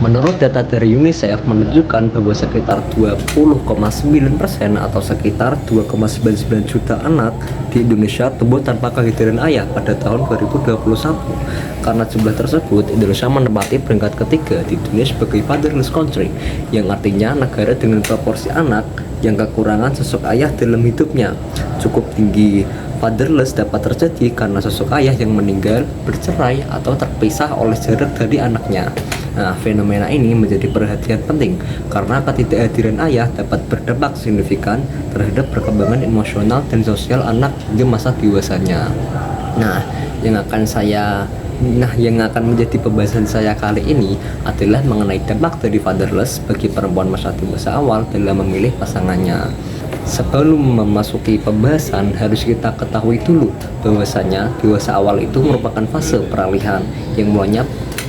Menurut data dari UNICEF menunjukkan bahwa sekitar 20,9% atau sekitar 2,99 juta anak di Indonesia tumbuh tanpa kehadiran ayah pada tahun 2021. Karena jumlah tersebut, Indonesia menempati peringkat ketiga di dunia sebagai fatherless country, yang artinya negara dengan proporsi anak yang kekurangan sosok ayah dalam hidupnya cukup tinggi. Fatherless dapat terjadi karena sosok ayah yang meninggal, bercerai, atau terpisah oleh jarak dari anaknya. Nah, fenomena ini menjadi perhatian penting karena ketidakhadiran ayah dapat berdampak signifikan terhadap perkembangan emosional dan sosial anak hingga masa dewasanya. Nah, yang akan menjadi pembahasan saya kali ini adalah mengenai dampak dari fatherless bagi perempuan masa dewasa awal dalam memilih pasangannya. Sebelum memasuki pembahasan, harus kita ketahui dulu bahwasanya dewasa awal itu merupakan fase peralihan yang mulanya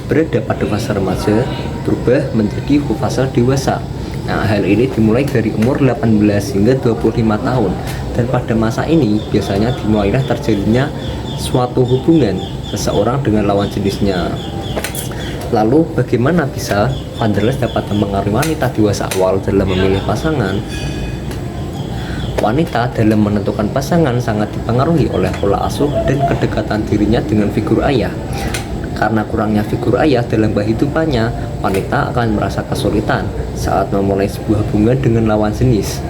berada pada fase remaja berubah menjadi fase dewasa. Nah, hal ini dimulai dari umur 18 hingga 25 tahun, dan pada masa ini biasanya dimulailah terjadinya suatu hubungan seseorang dengan lawan jenisnya. Lalu bagaimana bisa fatherless dapat mempengaruhi wanita dewasa awal dalam memilih pasangan? Wanita dalam menentukan pasangan sangat dipengaruhi oleh pola asuh dan kedekatan dirinya dengan figur ayah. Karena kurangnya figur ayah dalam kehidupannya, wanita akan merasa kesulitan saat memulai sebuah hubungan dengan lawan jenis.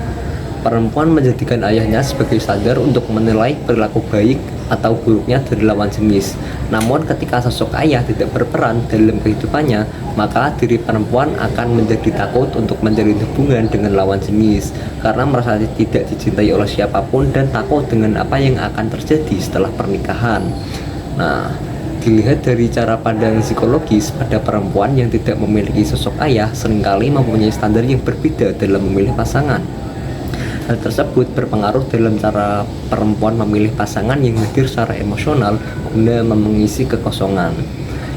Perempuan menjadikan ayahnya sebagai standar untuk menilai perilaku baik atau buruknya dari lawan jenis. Namun ketika sosok ayah tidak berperan dalam kehidupannya, maka diri perempuan akan menjadi takut untuk menjalin hubungan dengan lawan jenis karena merasa tidak dicintai oleh siapapun dan takut dengan apa yang akan terjadi setelah pernikahan. Nah, dilihat dari cara pandang psikologis, pada perempuan yang tidak memiliki sosok ayah seringkali mempunyai standar yang berbeda dalam memilih pasangan. Hal tersebut berpengaruh dalam cara perempuan memilih pasangan yang hadir secara emosional guna mengisi kekosongan.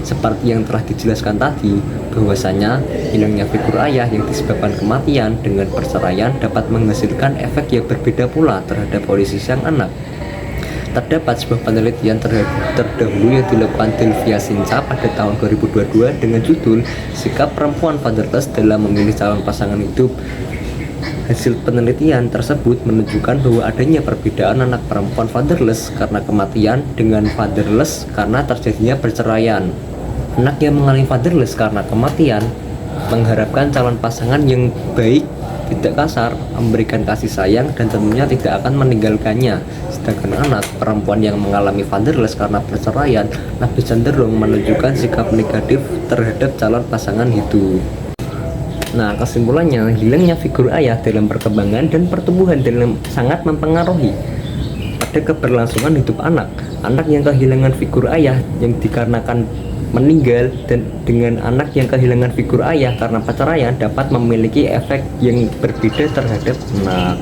Seperti yang telah dijelaskan tadi, bahwasanya hilangnya figur ayah yang disebabkan kematian dengan perceraian dapat menghasilkan efek yang berbeda pula terhadap kondisi sang anak. Terdapat sebuah penelitian terdahulu yang dilakukan Delvia Sinca pada tahun 2022 dengan judul "Sikap Perempuan Fatherless dalam Memilih Calon Pasangan Hidup". Hasil penelitian tersebut menunjukkan bahwa adanya perbedaan anak perempuan fatherless karena kematian dengan fatherless karena terjadinya perceraian. Anak yang mengalami fatherless karena kematian mengharapkan calon pasangan yang baik, tidak kasar, memberikan kasih sayang, dan tentunya tidak akan meninggalkannya. Sedangkan anak perempuan yang mengalami fatherless karena perceraian lebih cenderung menunjukkan sikap negatif terhadap calon pasangan hidup. Nah, kesimpulannya, hilangnya figur ayah dalam perkembangan dan pertumbuhan sangat mempengaruhi pada keberlangsungan hidup anak. Anak yang kehilangan figur ayah yang dikarenakan meninggal dan dengan anak yang kehilangan figur ayah karena perceraian dapat memiliki efek yang berbeda terhadap anak.